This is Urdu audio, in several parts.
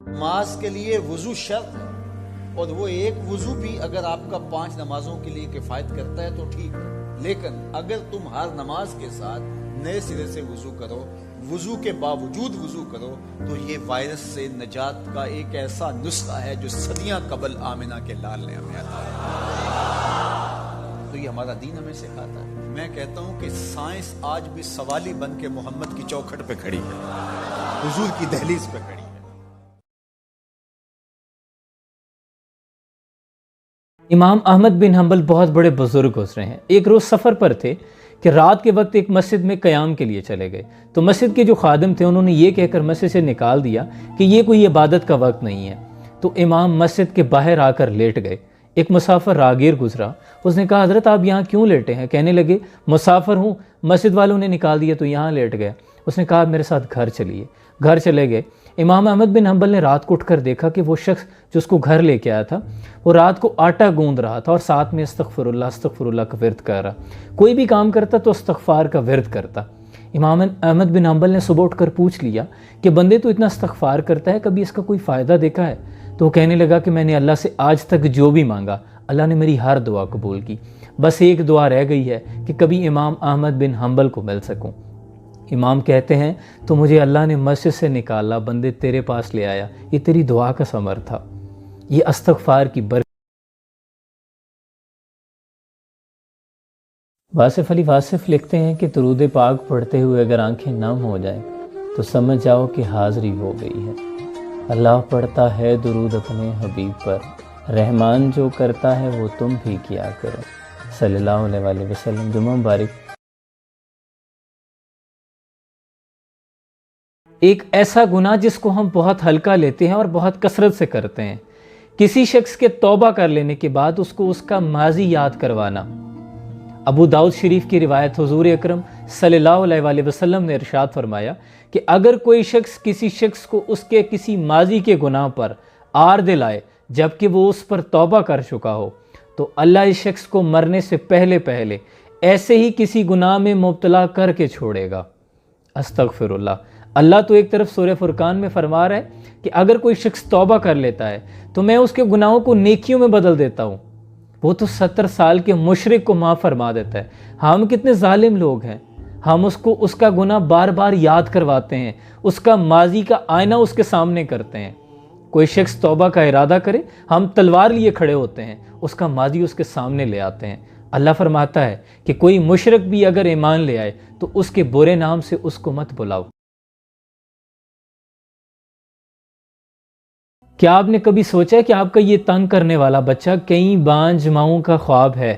نماز کے لیے وضو شرط ہے، اور وہ ایک وضو بھی اگر آپ کا 5 نمازوں کے لیے کفایت کرتا ہے تو ٹھیک ہے، لیکن اگر تم ہر نماز کے ساتھ نئے سرے سے وضو کرو، وضو کے باوجود وضو کرو، تو یہ وائرس سے نجات کا ایک ایسا نسخہ ہے جو صدیاں قبل آمنہ کے لال نے ہمیں عطا کیا۔ تو یہ ہمارا دین ہمیں سکھاتا ہے۔ میں کہتا ہوں کہ سائنس آج بھی سوالی بن کے محمد کی چوکھٹ پہ کھڑی ہے، حضور کی دہلیز پہ کھڑی ہے۔ امام احمد بن حنبل بہت بڑے بزرگ گزرے ہیں۔ ایک روز سفر پر تھے کہ رات کے وقت ایک مسجد میں قیام کے لیے چلے گئے، تو مسجد کے جو خادم تھے انہوں نے یہ کہہ کر مسجد سے نکال دیا کہ یہ کوئی عبادت کا وقت نہیں ہے۔ تو امام مسجد کے باہر آ کر لیٹ گئے۔ ایک مسافر راگیر گزرا، اس نے کہا حضرت آپ یہاں کیوں لیٹے ہیں؟ کہنے لگے مسافر ہوں، مسجد والوں نے نکال دیا تو یہاں لیٹ گیا۔ اس نے کہا میرے ساتھ گھر چلیے۔ گھر چلے گئے۔ امام احمد بن حنبل نے رات کو اٹھ کر دیکھا کہ وہ شخص جو اس کو گھر لے کے آیا تھا وہ رات کو آٹا گوندھ رہا تھا اور ساتھ میں استغفر اللہ کا ورد کر رہا۔ کوئی بھی کام کرتا تو استغفار کا ورد کرتا۔ امام احمد بن حنبل نے صبح اٹھ کر پوچھ لیا کہ بندے تو اتنا استغفار کرتا ہے، کبھی اس کا کوئی فائدہ دیکھا ہے؟ تو وہ کہنے لگا کہ میں نے اللہ سے آج تک جو بھی مانگا اللہ نے میری ہر دعا قبول کی، بس ایک دعا رہ گئی ہے کہ کبھی امام احمد بن حنبل کو مل سکوں۔ امام کہتے ہیں تو مجھے اللہ نے مسجد سے نکالا، بندے تیرے پاس لے آیا، یہ تیری دعا کا ثمر تھا، یہ استغفار کی برکت۔ واصف علی واصف لکھتے ہیں کہ درود پاک پڑھتے ہوئے اگر آنکھیں نم ہو جائیں تو سمجھ جاؤ کہ حاضری ہو گئی ہے۔ اللہ پڑھتا ہے درود اپنے حبیب پر، رحمان جو کرتا ہے وہ تم بھی کیا کرو، صلی اللہ علیہ وآلہ وسلم۔ جمعہ مبارک۔ ایک ایسا گناہ جس کو ہم بہت ہلکا لیتے ہیں اور بہت کثرت سے کرتے ہیں، کسی شخص کے توبہ کر لینے کے بعد اس کو اس کا ماضی یاد کروانا۔ ابو داؤد شریف کی روایت، حضور اکرم صلی اللہ علیہ وآلہ وسلم نے ارشاد فرمایا کہ اگر کوئی شخص کسی شخص کو اس کے کسی ماضی کے گناہ پر آر دلائے جبکہ وہ اس پر توبہ کر چکا ہو تو اللہ اس شخص کو مرنے سے پہلے ایسے ہی کسی گناہ میں مبتلا کر کے چھوڑے گا۔ استغفر اللہ۔ اللہ تو ایک طرف سورہ فرقان میں فرما رہا ہے کہ اگر کوئی شخص توبہ کر لیتا ہے تو میں اس کے گناہوں کو نیکیوں میں بدل دیتا ہوں۔ وہ تو 70 سال کے مشرک کو معاف فرما دیتا ہے۔ ہم کتنے ظالم لوگ ہیں، ہم اس کو اس کا گناہ بار بار یاد کرواتے ہیں، اس کا ماضی کا آئینہ اس کے سامنے کرتے ہیں۔ کوئی شخص توبہ کا ارادہ کرے، ہم تلوار لیے کھڑے ہوتے ہیں، اس کا ماضی اس کے سامنے لے آتے ہیں۔ اللہ فرماتا ہے کہ کوئی مشرک بھی اگر ایمان لے آئے تو اس کے برے نام سے اس کو مت بلاؤ۔ کیا آپ نے کبھی سوچا کہ آپ کا یہ تنگ کرنے والا بچہ کئی بانجھ ماؤں کا خواب ہے؟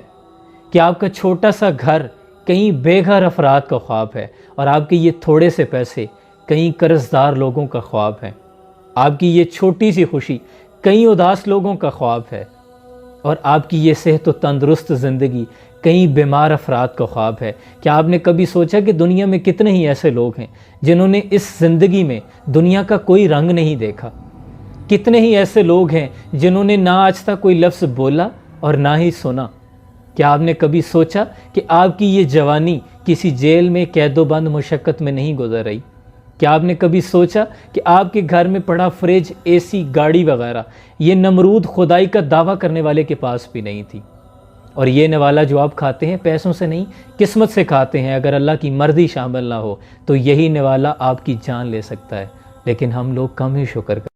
کیا آپ کا چھوٹا سا گھر کئی بے گھر افراد کا خواب ہے؟ اور آپ کے یہ تھوڑے سے پیسے کئی قرض دار لوگوں کا خواب ہے؟ آپ کی یہ چھوٹی سی خوشی کئی اداس لوگوں کا خواب ہے؟ اور آپ کی یہ صحت و تندرست زندگی کئی بیمار افراد کا خواب ہے؟ کیا آپ نے کبھی سوچا کہ دنیا میں کتنے ہی ایسے لوگ ہیں جنہوں نے اس زندگی میں دنیا کا کوئی رنگ نہیں دیکھا؟ کتنے ہی ایسے لوگ ہیں جنہوں نے نہ آج تک کوئی لفظ بولا اور نہ ہی سنا؟ کیا آپ نے کبھی سوچا کہ آپ کی یہ جوانی کسی جیل میں قید و بند مشقت میں نہیں گزر رہی؟ کیا آپ نے کبھی سوچا کہ آپ کے گھر میں پڑا فریج، اے سی، گاڑی وغیرہ یہ نمرود خدائی کا دعویٰ کرنے والے کے پاس بھی نہیں تھی؟ اور یہ نوالا جو آپ کھاتے ہیں پیسوں سے نہیں قسمت سے کھاتے ہیں، اگر اللہ کی مرضی شامل نہ ہو تو یہی نوالا آپ کی جان لے سکتا ہے، لیکن ہم لوگ کم ہی شکر کرتے ہیں۔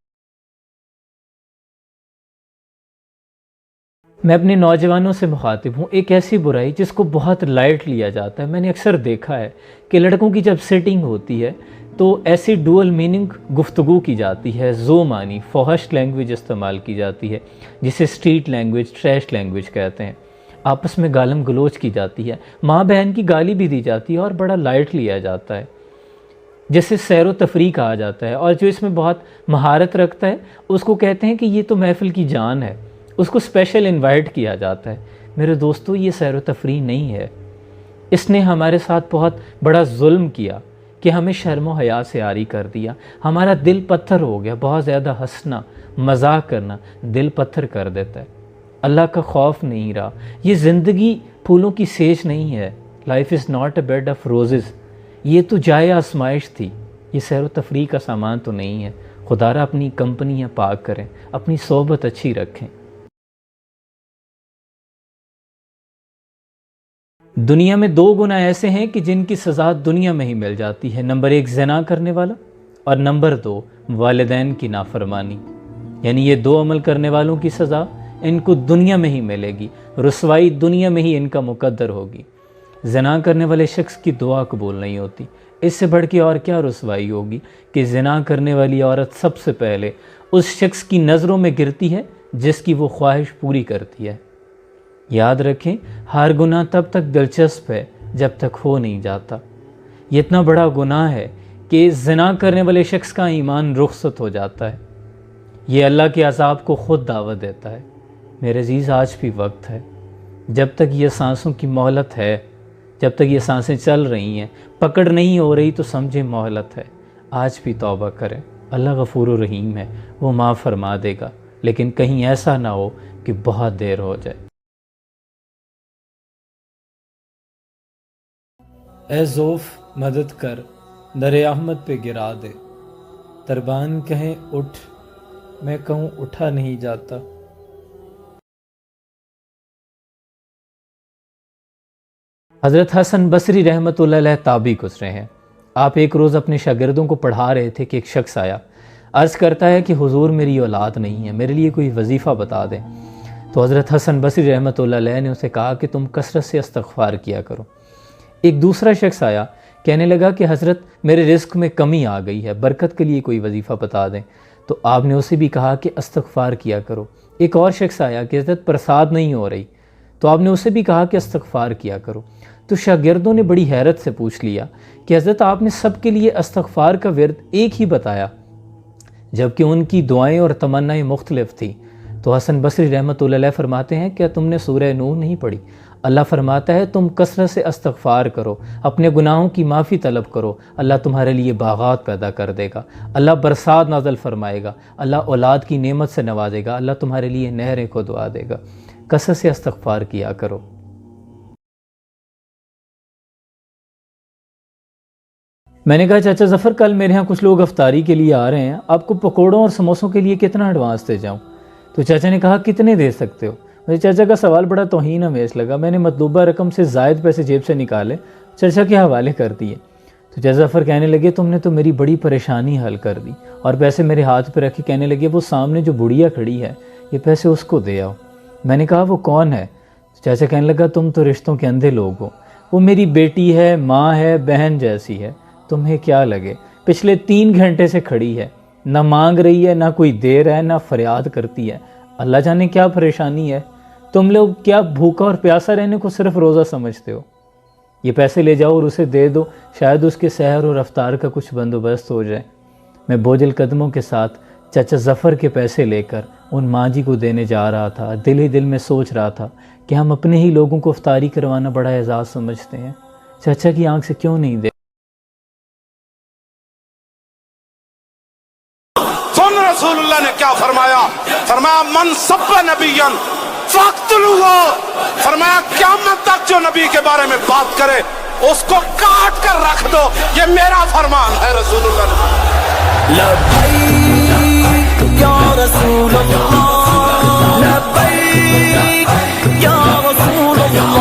میں اپنے نوجوانوں سے مخاطب ہوں، ایک ایسی برائی جس کو بہت لائٹ لیا جاتا ہے۔ میں نے اکثر دیکھا ہے کہ لڑکوں کی جب سیٹنگ ہوتی ہے تو ایسی ڈوئل میننگ گفتگو کی جاتی ہے، ذو معنی فحش لینگویج استعمال کی جاتی ہے جسے اسٹریٹ لینگویج، ٹریش لینگویج کہتے ہیں۔ آپس میں گالم گلوچ کی جاتی ہے، ماں بہن کی گالی بھی دی جاتی ہے اور بڑا لائٹ لیا جاتا ہے، جسے سیر و تفریح کہا جاتا ہے۔ اور جو اس میں بہت مہارت رکھتا ہے اس کو کہتے ہیں کہ یہ تو محفل کی جان ہے، اس کو اسپیشل انوائٹ کیا جاتا ہے۔ میرے دوستو، یہ سیر و تفریح نہیں ہے۔ اس نے ہمارے ساتھ بہت بڑا ظلم کیا کہ ہمیں شرم و حیا سے عاری کر دیا، ہمارا دل پتھر ہو گیا۔ بہت زیادہ ہنسنا، مذاق کرنا دل پتھر کر دیتا ہے۔ اللہ کا خوف نہیں رہا۔ یہ زندگی پھولوں کی سیج نہیں ہے۔ Life is not a bad of roses. یہ تو جائے آزمائش تھی، یہ سیر و تفریح کا سامان تو نہیں ہے۔ خدا را اپنی کمپنیاں پاک کریں، اپنی صحبت اچھی رکھیں۔ دنیا میں 2 گناہ ایسے ہیں کہ جن کی سزا دنیا میں ہی مل جاتی ہے، نمبر 1 زنا کرنے والا، اور نمبر 2 والدین کی نافرمانی۔ یعنی یہ 2 عمل کرنے والوں کی سزا ان کو دنیا میں ہی ملے گی، رسوائی دنیا میں ہی ان کا مقدر ہوگی۔ زنا کرنے والے شخص کی دعا قبول نہیں ہوتی، اس سے بڑھ کے اور کیا رسوائی ہوگی کہ زنا کرنے والی عورت سب سے پہلے اس شخص کی نظروں میں گرتی ہے جس کی وہ خواہش پوری کرتی ہے۔ یاد رکھیں، ہر گناہ تب تک دلچسپ ہے جب تک ہو نہیں جاتا۔ یہ اتنا بڑا گناہ ہے کہ زنا کرنے والے شخص کا ایمان رخصت ہو جاتا ہے، یہ اللہ کے عذاب کو خود دعوت دیتا ہے۔ میرے عزیز، آج بھی وقت ہے، جب تک یہ سانسوں کی مہلت ہے، جب تک یہ سانسیں چل رہی ہیں، پکڑ نہیں ہو رہی، تو سمجھے مہلت ہے۔ آج بھی توبہ کریں، اللہ غفور و رحیم ہے، وہ معاف فرما دے گا، لیکن کہیں ایسا نہ ہو کہ بہت دیر ہو جائے۔ اے زوف مدد کر، در احمد پہ گرا دے، دربان کہیں اٹھ، میں کہوں اٹھا نہیں جاتا۔ حضرت حسن بصری رحمۃ اللہ علیہ تابعی گزرے ہیں۔ آپ ایک روز اپنے شاگردوں کو پڑھا رہے تھے کہ ایک شخص آیا، عرض کرتا ہے کہ حضور میری اولاد نہیں ہے، میرے لیے کوئی وظیفہ بتا دیں۔ تو حضرت حسن بصری رحمۃ اللہ علیہ نے اسے کہا کہ تم کثرت سے استغفار کیا کرو۔ ایک دوسرا شخص آیا، کہنے لگا کہ حضرت میرے رزق میں کمی آ گئی ہے، برکت کے لیے کوئی وظیفہ بتا دیں۔ تو آپ نے اسے بھی کہا کہ استغفار کیا کرو۔ ایک اور شخص آیا کہ حضرت برسات نہیں ہو رہی، تو آپ نے اسے بھی کہا کہ استغفار کیا کرو۔ تو شاگردوں نے بڑی حیرت سے پوچھ لیا کہ حضرت آپ نے سب کے لیے استغفار کا ورد ایک ہی بتایا، جبکہ ان کی دعائیں اور تمنائیں مختلف تھیں۔ تو حسن بصری رحمۃ اللہ علیہ فرماتے ہیں، کیا تم نے سورہ نور نہیں پڑھی؟ اللہ فرماتا ہے تم کثرت سے استغفار کرو، اپنے گناہوں کی معافی طلب کرو، اللہ تمہارے لیے باغات پیدا کر دے گا، اللہ برسات نازل فرمائے گا، اللہ اولاد کی نعمت سے نوازے گا، اللہ تمہارے لیے نہریں کھدوا دے گا۔ کثرت سے استغفار کیا کرو۔ میں نے کہا چاچا ظفر، کل میرے ہاں کچھ لوگ افطاری کے لیے آ رہے ہیں، آپ کو پکوڑوں اور سموسوں کے لیے کتنا ایڈوانس دے جاؤں؟ تو چاچا نے کہا کتنے دے سکتے ہو؟ مجھے چاچا کا سوال بڑا توہین آمیز لگا، میں نے مطلوبہ رقم سے زائد پیسے جیب سے نکالے چاچا کے حوالے کر دیے۔ تو چاچا ظفر کہنے لگے تم نے تو میری بڑی پریشانی حل کر دی، اور پیسے میرے ہاتھ پہ رکھے کہنے لگے وہ سامنے جو بڑھیا کھڑی ہے یہ پیسے اس کو دے آؤ۔ میں نے کہا وہ کون ہے؟ چاچا کہنے لگا تم تو رشتوں کے اندھے لوگ ہو، وہ میری بیٹی ہے، ماں ہے، بہن جیسی ہے، تمہیں کیا لگے، پچھلے 3 گھنٹے سے کھڑی ہے، نہ مانگ رہی ہے، نہ کوئی دے رہا ہے، نہ فریاد کرتی ہے، اللہ جانے کیا پریشانی ہے، تم لوگ کیا بھوکا اور پیاسا رہنے کو صرف روزہ سمجھتے ہو؟ یہ پیسے لے جاؤ اور اسے دے دو، شاید اس کے سحر اور افطار کا کچھ بندوبست ہو جائے۔ میں بوجھل قدموں کے ساتھ چاچا ظفر کے پیسے لے کر ان ماں جی کو دینے جا رہا تھا، دل ہی دل میں سوچ رہا تھا کہ ہم اپنے ہی لوگوں کو افطاری کروانا بڑا اعزاز سمجھتے ہیں، چاچا کی آنکھ سے کیوں نہیں دے؟ سن رسول اللہ نے کیا فرمایا؟ فرمایا من سب نبیا فاقتلوہ، فرمایا قیامت تک جو نبی کے بارے میں بات کرے اس کو کاٹ کر رکھ دو، یہ میرا فرمان ہے۔ رسول اللہ نے لبیک یا رسول اللہ، لبیک یا رسول اللہ،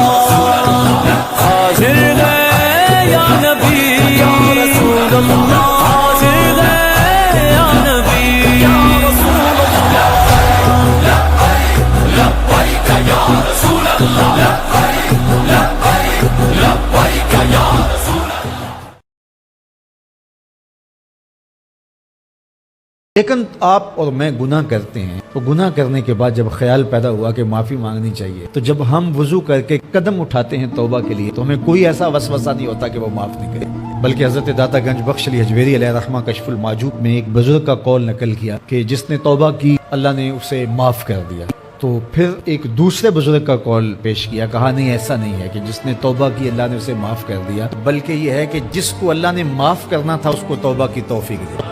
حاضر ہے یا نبی یا رسول اللہ، حاضر ہے یا نبی یا رسول اللہ، لبیک یا رسول اللہ، لبیک لبیک یا رسول اللہ۔ لیکن آپ اور میں گناہ کرتے ہیں، تو گناہ کرنے کے بعد جب خیال پیدا ہوا کہ معافی مانگنی چاہیے، تو جب ہم وضو کر کے قدم اٹھاتے ہیں توبہ کے لیے، تو ہمیں کوئی ایسا وسوسہ نہیں ہوتا کہ وہ معاف نہیں کرے، بلکہ حضرت داتا گنج بخش علی حجویری علیہ رحمہ کشف المعجوب میں ایک بزرگ کا قول نقل کیا کہ جس نے توبہ کی اللہ نے اسے معاف کر دیا۔ تو پھر ایک دوسرے بزرگ کا قول پیش کیا، کہا نہیں ایسا نہیں ہے کہ جس نے توبہ کی اللہ نے اسے معاف کر دیا، بلکہ یہ ہے کہ جس کو اللہ نے معاف کرنا تھا اس کو توبہ کی توفیق دی۔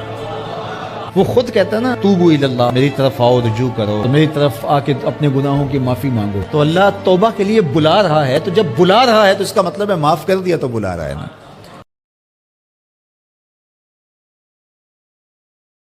وہ خود کہتا ہے نا توبو الی اللہ، میری طرف آؤ رجوع کرو، تو میری طرف آ کے اپنے گناہوں کی معافی مانگو، تو اللہ توبہ کے لیے بلا رہا ہے، تو جب بلا رہا ہے تو اس کا مطلب ہے معاف کر دیا تو بلا رہا ہے نا۔